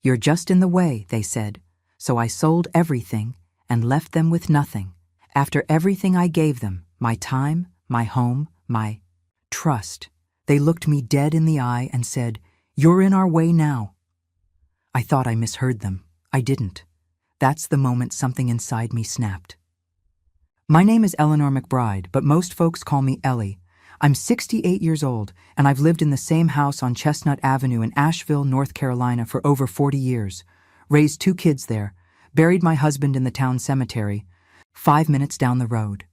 "You're just in the way," they said, so I sold everything and left them with nothing. After everything I gave them, my time, my home, my trust, they looked me dead in the eye and said, "You're in our way now." I thought I misheard them. I didn't. That's the moment something inside me snapped. My name is Eleanor McBride, but most folks call me Ellie. I'm 68 years old, and I've lived in the same house on Chestnut Avenue in Asheville, North Carolina for over 40 years, raised 2 kids there, buried my husband in the town cemetery, 5 minutes down the road.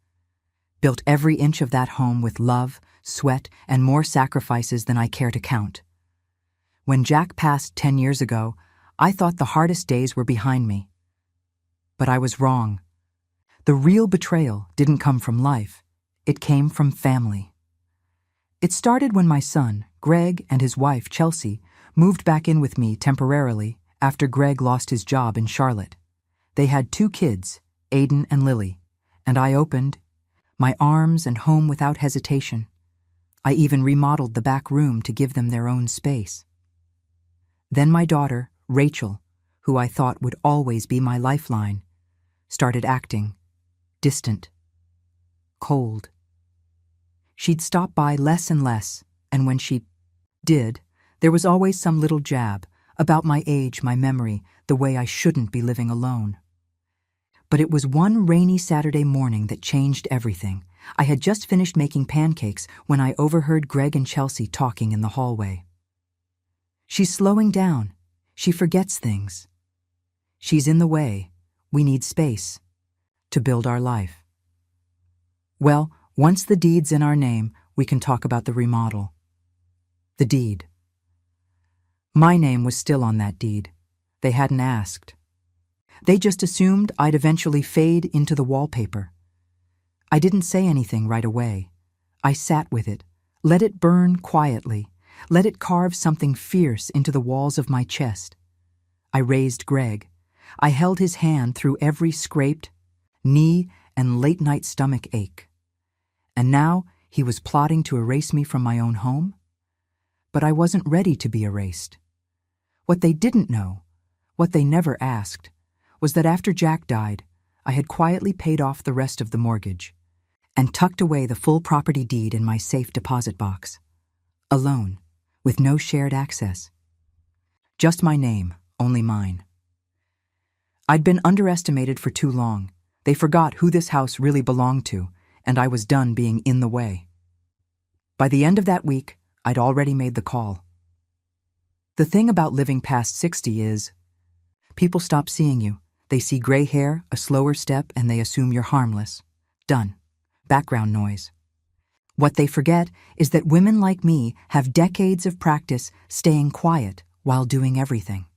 Built every inch of that home with love, sweat, and more sacrifices than I care to count. When Jack passed 10 years ago, I thought the hardest days were behind me. But I was wrong. The real betrayal didn't come from life. It came from family. It started when my son, Greg, and his wife, Chelsea, moved back in with me temporarily after Greg lost his job in Charlotte. They had 2 kids, Aiden and Lily, and I opened my arms and home without hesitation. I even remodeled the back room to give them their own space. Then my daughter, Rachel, who I thought would always be my lifeline, started acting distant, cold. She'd stop by less and less, and when she did, there was always some little jab about my age, my memory, the way I shouldn't be living alone. But it was one rainy Saturday morning that changed everything. I had just finished making pancakes when I overheard Greg and Chelsea talking in the hallway. "She's slowing down. She forgets things. She's in the way. We need space to build our life." Well, once the deed's in our name, we can talk about the remodel. The deed. My name was still on that deed. They hadn't asked. They just assumed I'd eventually fade into the wallpaper. I didn't say anything right away. I sat with it, let it burn quietly, let it carve something fierce into the walls of my chest. I raised Greg. I held his hand through every scraped knee and late-night stomach ache. And now he was plotting to erase me from my own home? But I wasn't ready to be erased. What they didn't know, what they never asked, was that after Jack died, I had quietly paid off the rest of the mortgage and tucked away the full property deed in my safe deposit box. Alone, with no shared access. Just my name, only mine. I'd been underestimated for too long. They forgot who this house really belonged to, and I was done being in the way. By the end of that week, I'd already made the call. The thing about living past 60 is, people stop seeing you. They see gray hair, a slower step, and they assume you're harmless. Done. Background noise. What they forget is that women like me have decades of practice staying quiet while doing everything.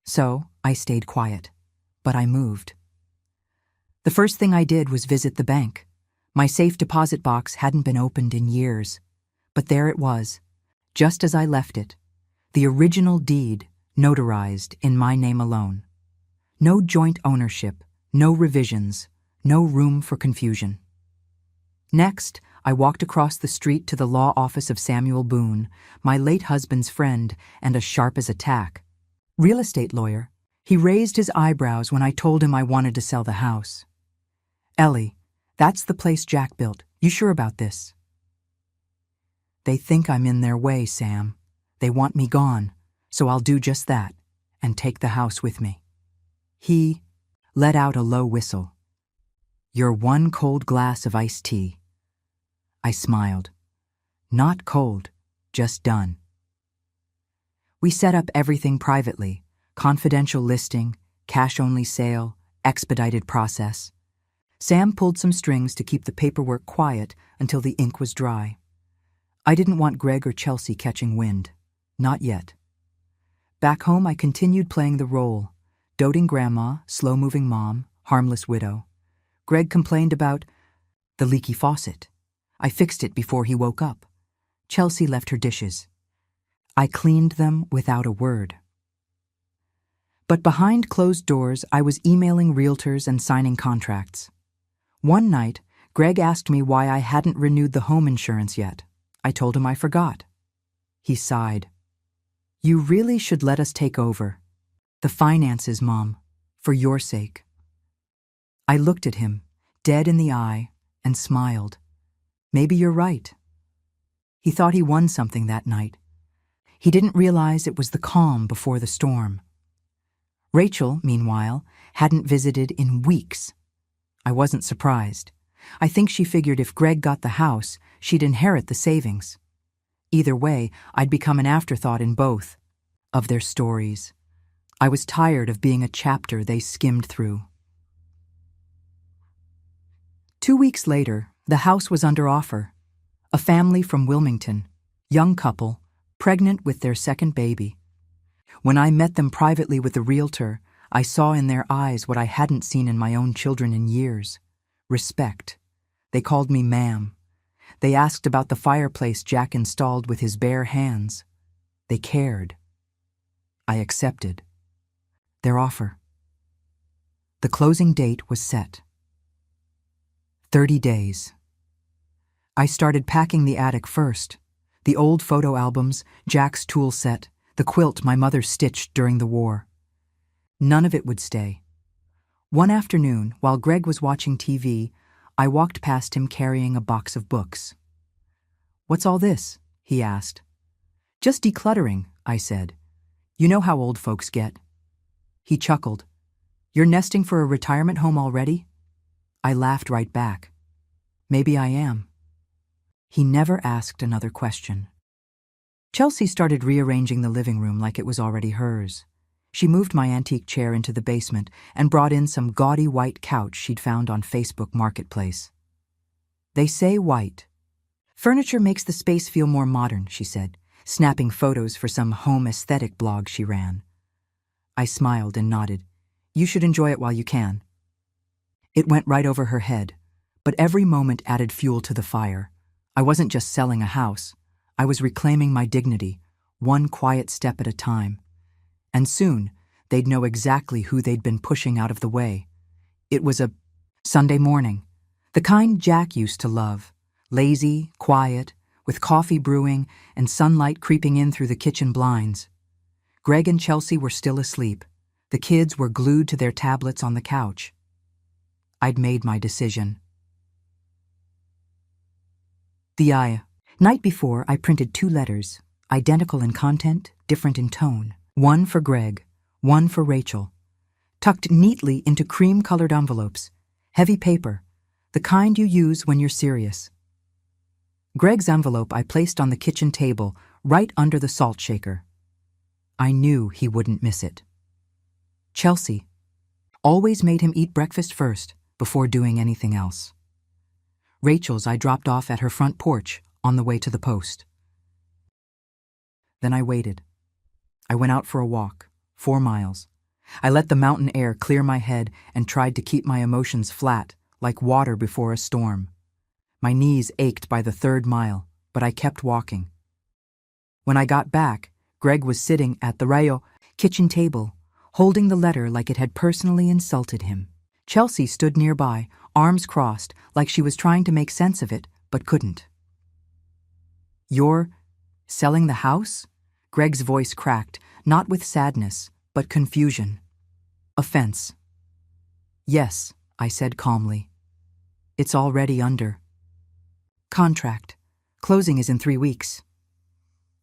So I stayed quiet, but I moved. The first thing I did was visit the bank. My safe deposit box hadn't been opened in years, but there it was, just as I left it, the original deed notarized in my name alone. No joint ownership, no revisions, no room for confusion. Next, I walked across the street to the law office of Samuel Boone, my late husband's friend and as sharp as a tack. Real estate lawyer. He raised his eyebrows when I told him I wanted to sell the house. "Ellie, that's the place Jack built. You sure about this?" "They think I'm in their way, Sam. They want me gone, so I'll do just that and take the house with me." He let out a low whistle. "You're one cold glass of iced tea." I smiled. Not cold, just done. We set up everything privately, confidential listing, cash-only sale, expedited process. Sam pulled some strings to keep the paperwork quiet until the ink was dry. I didn't want Greg or Chelsea catching wind. Not yet. Back home, I continued playing the role. Doting grandma, slow-moving mom, harmless widow. Greg complained about the leaky faucet. I fixed it before he woke up. Chelsea left her dishes. I cleaned them without a word. But behind closed doors, I was emailing realtors and signing contracts. One night, Greg asked me why I hadn't renewed the home insurance yet. I told him I forgot. He sighed. "You really should let us take over. The finances, Mom, for your sake. I looked at him, dead in the eye, and smiled. Maybe you're right. He thought he won something that night. He didn't realize it was the calm before the storm. Rachel, meanwhile, hadn't visited in weeks. I wasn't surprised. I think she figured if Greg got the house, she'd inherit the savings. Either way, I'd become an afterthought in both of their stories. I was tired of being a chapter they skimmed through. 2 weeks later, the house was under offer. A family from Wilmington, young couple, pregnant with their second baby. When I met them privately with the realtor, I saw in their eyes what I hadn't seen in my own children in years: respect. They called me ma'am. They asked about the fireplace Jack installed with his bare hands. They cared. I accepted their offer. The closing date was set. 30 days. I started packing the attic first. The old photo albums, Jack's tool set, the quilt my mother stitched during the war. None of it would stay. One afternoon, while Greg was watching TV, I walked past him carrying a box of books. "What's all this?" he asked. "Just decluttering," I said. "You know how old folks get." He chuckled. "You're nesting for a retirement home already?" I laughed right back. "Maybe I am." He never asked another question. Chelsea started rearranging the living room like it was already hers. She moved my antique chair into the basement and brought in some gaudy white couch she'd found on Facebook Marketplace. "They say white. Furniture makes the space feel more modern," she said, snapping photos for some home aesthetic blog she ran. I smiled and nodded. "You should enjoy it while you can." It went right over her head, but every moment added fuel to the fire. I wasn't just selling a house. I was reclaiming my dignity, one quiet step at a time. And soon, they'd know exactly who they'd been pushing out of the way. It was a Sunday morning, the kind Jack used to love, lazy, quiet, with coffee brewing and sunlight creeping in through the kitchen blinds. Greg and Chelsea were still asleep. The kids were glued to their tablets on the couch. I'd made my decision. The night before, I printed 2 letters, identical in content, different in tone. One for Greg, one for Rachel, tucked neatly into cream-colored envelopes, heavy paper, the kind you use when you're serious. Greg's envelope I placed on the kitchen table, right under the salt shaker. I knew he wouldn't miss it. Chelsea always made him eat breakfast first, before doing anything else. Rachel's I dropped off at her front porch on the way to the post. Then I waited. I went out for a walk, 4 miles. I let the mountain air clear my head and tried to keep my emotions flat, like water before a storm. My knees ached by the 3rd mile, but I kept walking. When I got back, Greg was sitting at the Rayo kitchen table, holding the letter like it had personally insulted him. Chelsea stood nearby, arms crossed, like she was trying to make sense of it, but couldn't. "You're selling the house?" Greg's voice cracked, not with sadness, but confusion. Offense. "Yes," I said calmly. "It's already under contract. Closing is in 3 weeks."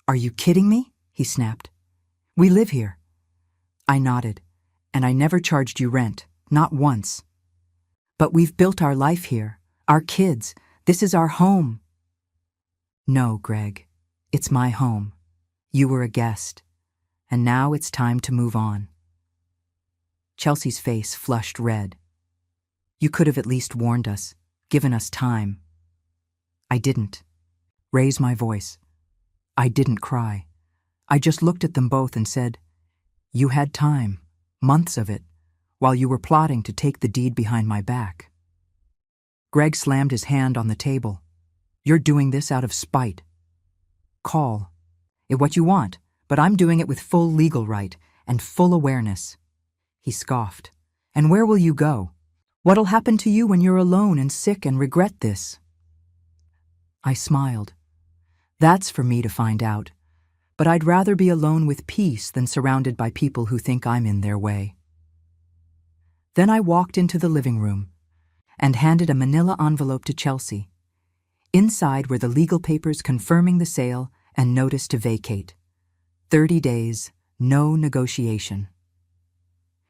"Are you kidding me?" he snapped. "We live here." I nodded. "And I never charged you rent, not once." "But we've built our life here, our kids. This is our home." "No, Greg, it's my home. You were a guest, and now it's time to move on." Chelsea's face flushed red. "You could have at least warned us, given us time." I didn't raise my voice. I didn't cry. I just looked at them both and said, "You had time, months of it, while you were plotting to take the deed behind my back." Greg slammed his hand on the table. "You're doing this out of spite. Call it what you want, but I'm doing it with full legal right and full awareness." He scoffed. "And where will you go? What'll happen to you when you're alone and sick and regret this?" I smiled. "That's for me to find out. but I'd rather be alone with peace than surrounded by people who think I'm in their way. Then I walked into the living room and handed a manila envelope to Chelsea. Inside were the legal papers confirming the sale and notice to vacate. 30 days, no negotiation.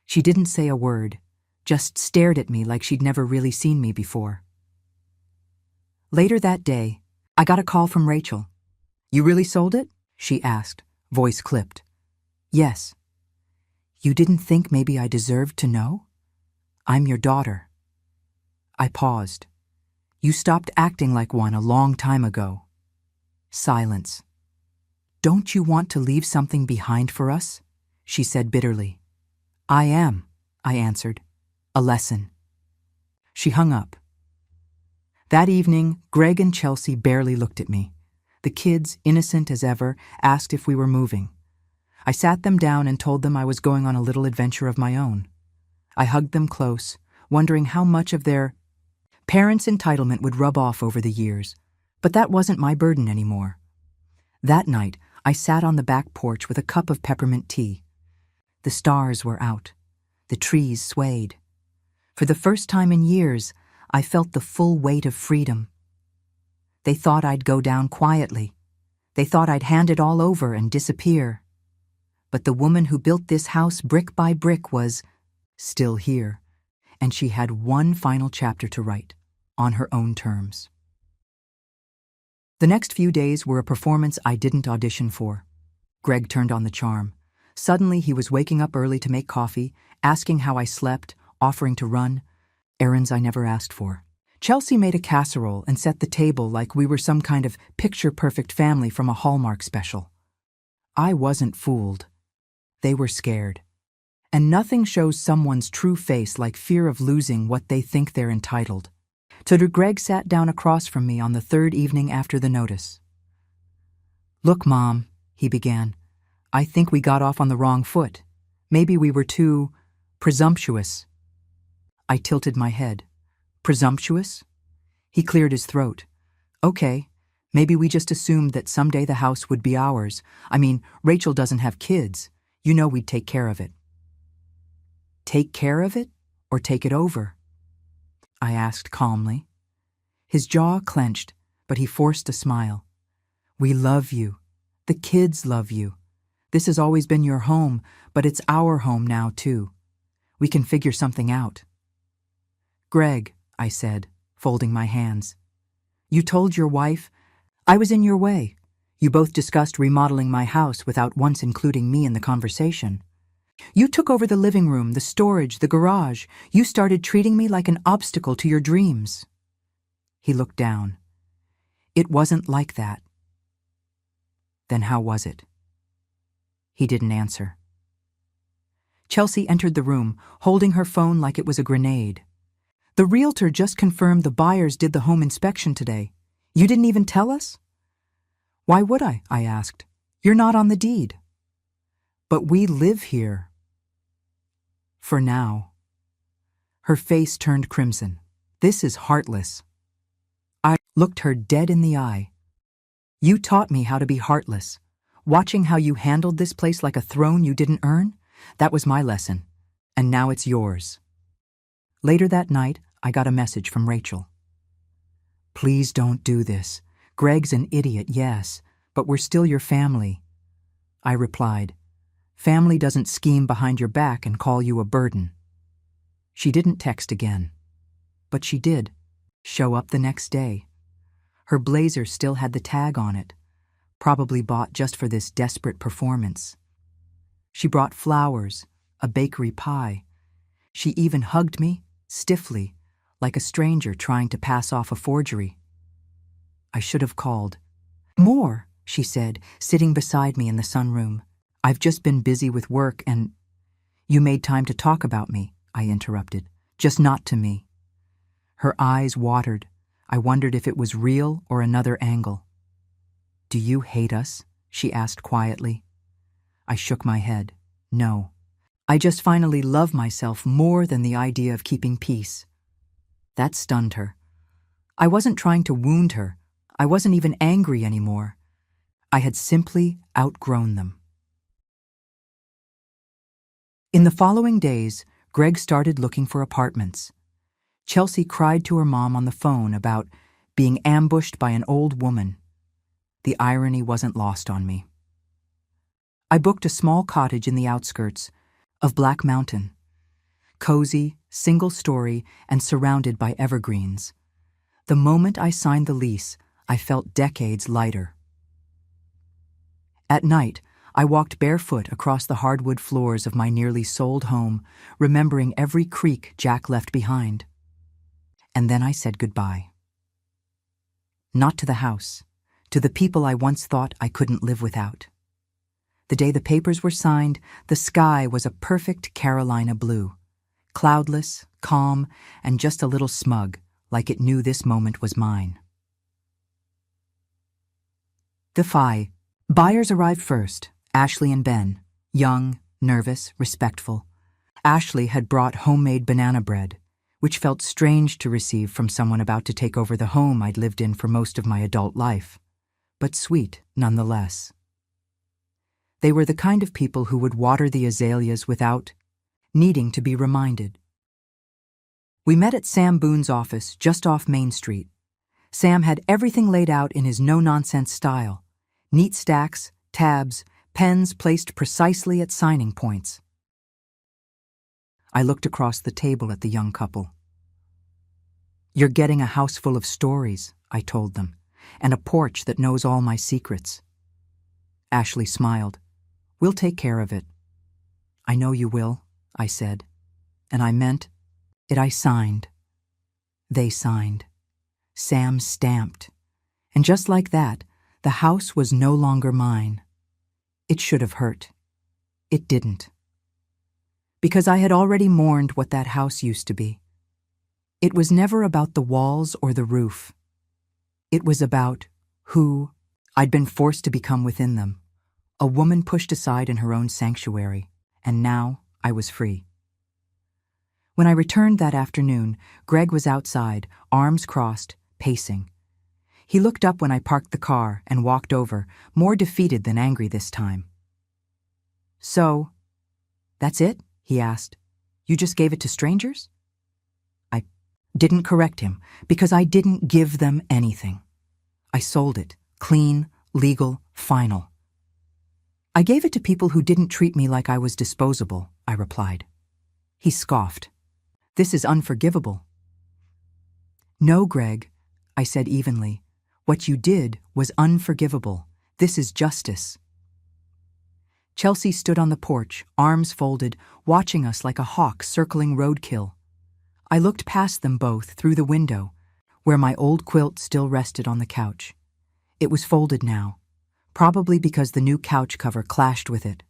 She didn't say a word, just stared at me like she'd never really seen me before. Later that day, I got a call from Rachel. "You really sold it?" she asked, voice clipped. "Yes." "You didn't think maybe I deserved to know? I'm your daughter." I paused. "You stopped acting like one a long time ago." Silence. "Don't you want to leave something behind for us?" she said bitterly. "I am," I answered. "A lesson." She hung up. That evening, Greg and Chelsea barely looked at me. The kids, innocent as ever, asked if we were moving. I sat them down and told them I was going on a little adventure of my own. I hugged them close, wondering how much of their parents' entitlement would rub off over the years, but that wasn't my burden anymore. That night, I sat on the back porch with a cup of peppermint tea. The stars were out. The trees swayed. For the first time in years, I felt the full weight of freedom. They thought I'd go down quietly. They thought I'd hand it all over and disappear. But the woman who built this house brick by brick was still here, and she had one final chapter to write, on her own terms. The next few days were a performance I didn't audition for. Greg turned on the charm. Suddenly he was waking up early to make coffee, asking how I slept, offering to run, errands I never asked for. Chelsea made a casserole and set the table like we were some kind of picture-perfect family from a Hallmark special. I wasn't fooled. They were scared. And nothing shows someone's true face like fear of losing what they think they're entitled. So Greg sat down across from me on the third evening after the notice. "Look, Mom," he began, "I think we got off on the wrong foot. Maybe we were too presumptuous." I tilted my head. "Presumptuous?" He cleared his throat. "Okay, maybe we just assumed that someday the house would be ours. I mean, Rachel doesn't have kids. You know we'd take care of it." "Take care of it, or take it over?" I asked calmly. His jaw clenched, but he forced a smile. "We love you. The kids love you. This has always been your home, but it's our home now, too. We can figure something out." "Greg," I said, folding my hands, "you told your wife I was in your way. You both discussed remodeling my house without once including me in the conversation. You took over the living room, the storage, the garage. You started treating me like an obstacle to your dreams." He looked down. "It wasn't like that." "Then how was it?" He didn't answer. Chelsea entered the room, holding her phone like it was a grenade. "The realtor just confirmed the buyers did the home inspection today. You didn't even tell us?" "Why would I?" I asked. "You're not on the deed." "But we live here." "For now." Her face turned crimson. "This is heartless." I looked her dead in the eye. "You taught me how to be heartless. Watching how you handled this place like a throne you didn't earn, that was my lesson. And now it's yours." Later that night, I got a message from Rachel. "Please don't do this. Greg's an idiot, yes, but we're still your family." I replied, "Family doesn't scheme behind your back and call you a burden." She didn't text again, but she did show up the next day. Her blazer still had the tag on it, probably bought just for this desperate performance. She brought flowers, a bakery pie. She even hugged me, stiffly, like a stranger trying to pass off a forgery. I should have called. "More," she said, sitting beside me in the sunroom. "I've just been busy with work and—" "You made time to talk about me," I interrupted, "just not to me." Her eyes watered. I wondered if it was real or another angle. "Do you hate us?" she asked quietly. I shook my head. "No. I just finally love myself more than the idea of keeping peace." That stunned her. I wasn't trying to wound her. I wasn't even angry anymore. I had simply outgrown them. In the following days, Greg started looking for apartments. Chelsea cried to her mom on the phone about being ambushed by an old woman. The irony wasn't lost on me. I booked a small cottage in the outskirts of Black Mountain. Cozy, single-story, and surrounded by evergreens. The moment I signed the lease, I felt decades lighter. At night, I walked barefoot across the hardwood floors of my nearly sold home, remembering every creak Jack left behind. And then I said goodbye. Not to the house, to the people I once thought I couldn't live without. The day the papers were signed, the sky was a perfect Carolina blue. Cloudless, calm, and just a little smug, like it knew this moment was mine. The Phi. Buyers arrived first, Ashley and Ben, young, nervous, respectful. Ashley had brought homemade banana bread, which felt strange to receive from someone about to take over the home I'd lived in for most of my adult life, but sweet nonetheless. They were the kind of people who would water the azaleas without needing to be reminded. We met at Sam Boone's office just off Main Street. Sam had everything laid out in his no-nonsense style. Neat stacks, tabs, pens placed precisely at signing points. I looked across the table at the young couple. "You're getting a house full of stories," I told them, "and a porch that knows all my secrets." Ashley smiled. "We'll take care of it." "I know you will," I said. And I meant it. I signed. They signed. Sam stamped. And just like that, the house was no longer mine. It should have hurt. It didn't. Because I had already mourned what that house used to be. It was never about the walls or the roof. It was about who I'd been forced to become within them. A woman pushed aside in her own sanctuary, and now I was free. When I returned that afternoon, Greg was outside, arms crossed, pacing. He looked up when I parked the car and walked over, more defeated than angry this time. "So, that's it?" he asked. "You just gave it to strangers?" I didn't correct him, because I didn't give them anything. I sold it, clean, legal, final. "I gave it to people who didn't treat me like I was disposable," I replied. He scoffed. "This is unforgivable." "No, Greg," I said evenly. "What you did was unforgivable. This is justice." Chelsea stood on the porch, arms folded, watching us like a hawk circling roadkill. I looked past them both through the window, where my old quilt still rested on the couch. It was folded now, probably because the new couch cover clashed with it.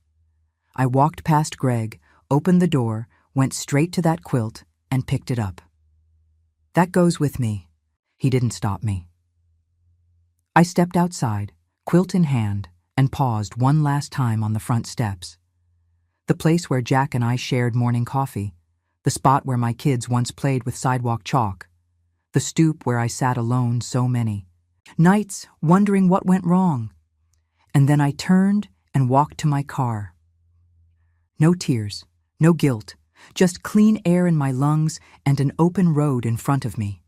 I walked past Greg, opened the door, went straight to that quilt, and picked it up. "That goes with me." He didn't stop me. I stepped outside, quilt in hand, and paused one last time on the front steps. The place where Jack and I shared morning coffee, the spot where my kids once played with sidewalk chalk, the stoop where I sat alone so many nights wondering what went wrong. And then I turned and walked to my car. No tears, no guilt, just clean air in my lungs and an open road in front of me.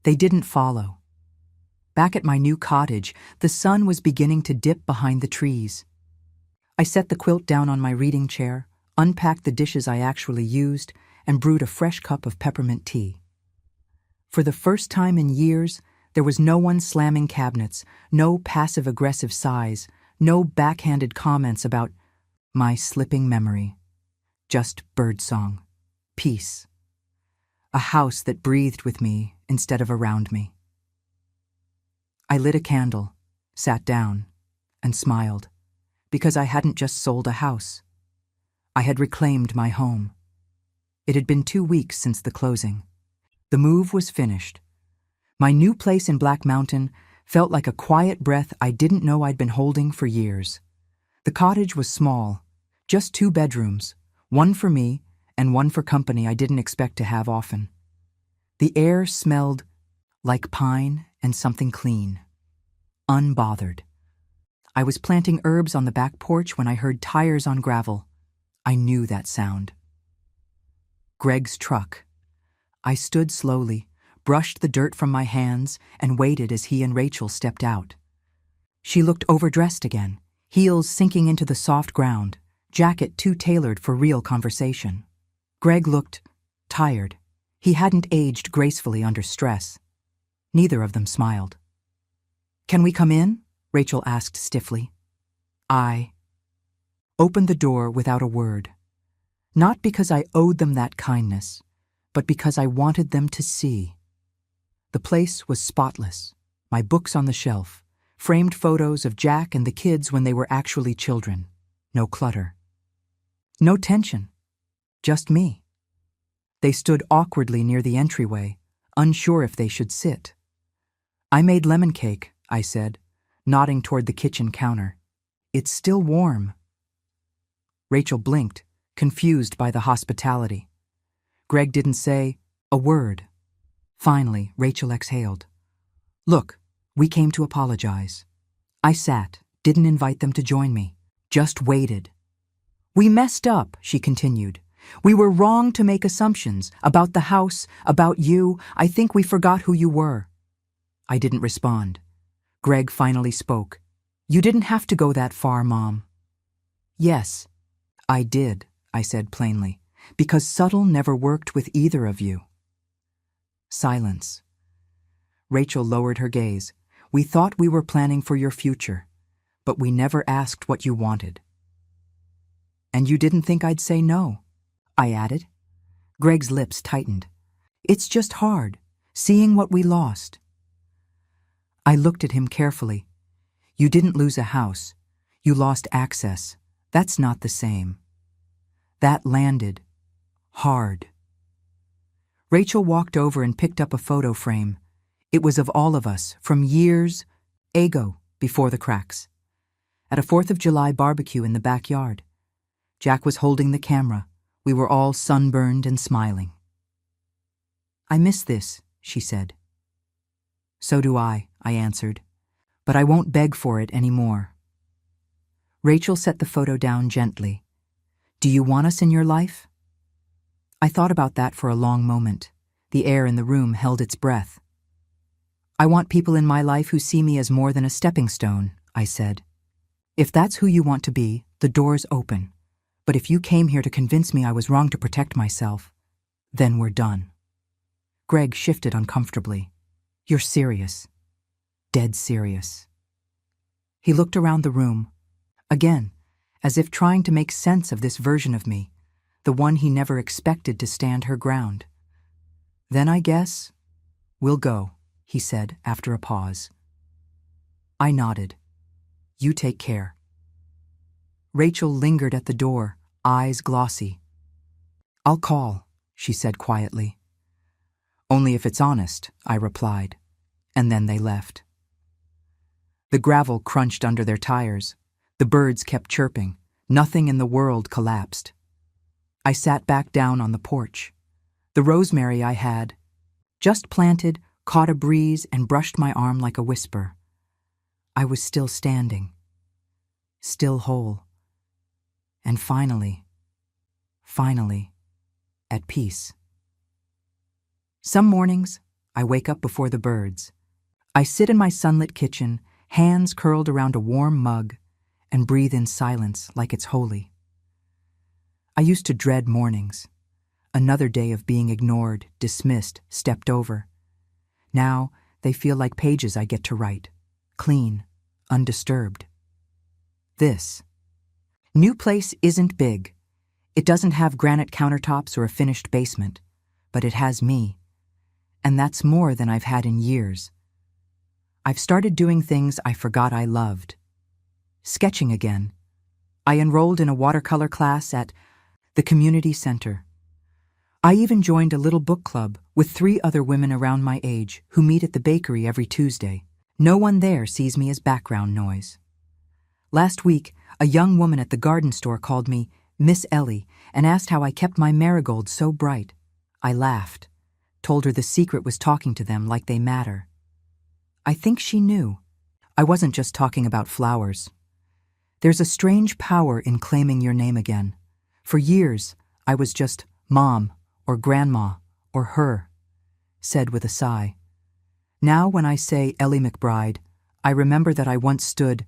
They didn't follow. Back at my new cottage, the sun was beginning to dip behind the trees. I set the quilt down on my reading chair, unpacked the dishes I actually used, and brewed a fresh cup of peppermint tea. For the first time in years, there was no one slamming cabinets, no passive-aggressive sighs, no backhanded comments about my slipping memory. Just birdsong, peace. A house that breathed with me instead of around me. I lit a candle, sat down, and smiled, because I hadn't just sold a house. I had reclaimed my home. It had been 2 weeks since the closing. The move was finished. My new place in Black Mountain felt like a quiet breath I didn't know I'd been holding for years. The cottage was small, just 2 bedrooms, one for me and one for company I didn't expect to have often. The air smelled like pine and something clean, unbothered. I was planting herbs on the back porch when I heard tires on gravel. I knew that sound. Greg's truck. I stood slowly, brushed the dirt from my hands, and waited as he and Rachel stepped out. She looked overdressed again, heels sinking into the soft ground, jacket too tailored for real conversation. Greg looked tired. He hadn't aged gracefully under stress. Neither of them smiled. "Can we come in?" Rachel asked stiffly. I opened the door without a word. Not because I owed them that kindness, but because I wanted them to see. The place was spotless, my books on the shelf, framed photos of Jack and the kids when they were actually children. No clutter. No tension. Just me. They stood awkwardly near the entryway, unsure if they should sit. "I made lemon cake," I said, nodding toward the kitchen counter. "It's still warm." Rachel blinked, confused by the hospitality. Greg didn't say a word. Finally, Rachel exhaled. "Look, we came to apologize." I sat, didn't invite them to join me, just waited. "We messed up," she continued. "We were wrong to make assumptions about the house, about you. I think we forgot who you were." I didn't respond. Greg finally spoke. "You didn't have to go that far, Mom." "Yes, I did," I said plainly, "because subtle never worked with either of you." Silence. Rachel lowered her gaze. "We thought we were planning for your future, but we never asked what you wanted." "And you didn't think I'd say no?" I added. Greg's lips tightened. "It's just hard, seeing what we lost." I looked at him carefully. "You didn't lose a house. You lost access. That's not the same." That landed. Hard. Rachel walked over and picked up a photo frame. It was of all of us, from years ago, before the cracks. At a 4th of July barbecue in the backyard. Jack was holding the camera. We were all sunburned and smiling. "I miss this," she said. "So do I answered. "But I won't beg for it anymore." Rachel set the photo down gently. "Do you want us in your life?" I thought about that for a long moment. The air in the room held its breath. "I want people in my life who see me as more than a stepping stone," I said. "If that's who you want to be, the door's open. But if you came here to convince me I was wrong to protect myself, then we're done." Greg shifted uncomfortably. "You're serious. Dead serious." He looked around the room, again, as if trying to make sense of this version of me, the one he never expected to stand her ground. "Then I guess we'll go," he said after a pause. I nodded. "You take care." Rachel lingered at the door, eyes glossy. "I'll call," she said quietly. "Only if it's honest," I replied, and then they left. The gravel crunched under their tires. The birds kept chirping. Nothing in the world collapsed. I sat back down on the porch. The rosemary I had just planted caught a breeze and brushed my arm like a whisper. I was still standing, still whole, and finally, at peace. Some mornings, I wake up before the birds. I sit in my sunlit kitchen, hands curled around a warm mug, and breathe in silence like it's holy. I used to dread mornings. Another day of being ignored, dismissed, stepped over. Now, they feel like pages I get to write, clean, undisturbed. This new place isn't big. It doesn't have granite countertops or a finished basement, but it has me. And that's more than I've had in years. I've started doing things I forgot I loved. Sketching again. I enrolled in a watercolor class at the community center. I even joined a little book club with 3 other women around my age who meet at the bakery every Tuesday. No one there sees me as background noise. Last week, a young woman at the garden store called me Miss Ellie and asked how I kept my marigolds so bright. I laughed, told her the secret was talking to them like they matter. I think she knew. I wasn't just talking about flowers. There's a strange power in claiming your name again. For years, I was just Mom or Grandma or her, said with a sigh. Now when I say Ellie McBride, I remember that I once stood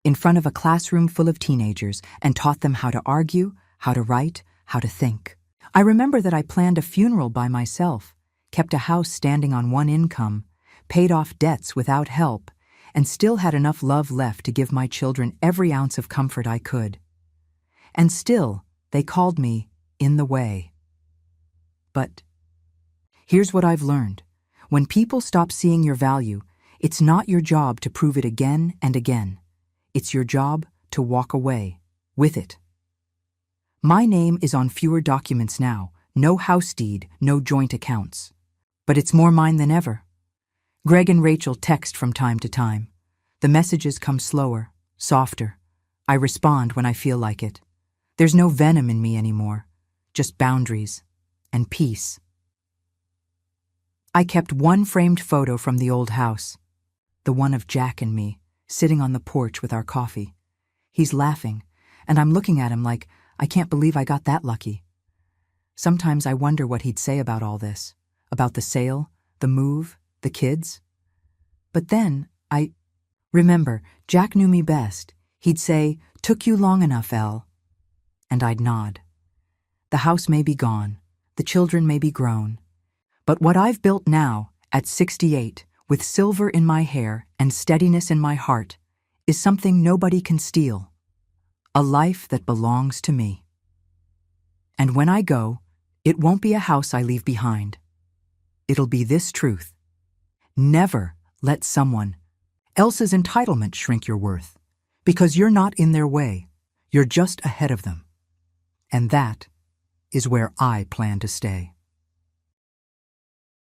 in front of a classroom full of teenagers and taught them how to argue, how to write, how to think. I remember that I planned a funeral by myself, kept a house standing on one income, paid off debts without help, and still had enough love left to give my children every ounce of comfort I could. And still, they called me in the way. But here's what I've learned. When people stop seeing your value, it's not your job to prove it again and again. It's your job to walk away with it. My name is on fewer documents now, no house deed, no joint accounts. But it's more mine than ever. Greg and Rachel text from time to time. The messages come slower, softer. I respond when I feel like it. There's no venom in me anymore, just boundaries and peace. I kept one framed photo from the old house, the one of Jack and me, sitting on the porch with our coffee. He's laughing, and I'm looking at him like, I can't believe I got that lucky. Sometimes I wonder what he'd say about all this, about the sale, the move, the kids. But then, remember, Jack knew me best. He'd say, "Took you long enough, Elle." And I'd nod. The house may be gone, the children may be grown, but what I've built now, at 68, with silver in my hair and steadiness in my heart, is something nobody can steal. A life that belongs to me. And when I go, it won't be a house I leave behind. It'll be this truth. Never let someone else's entitlement shrink your worth, because you're not in their way, you're just ahead of them. And that is where I plan to stay.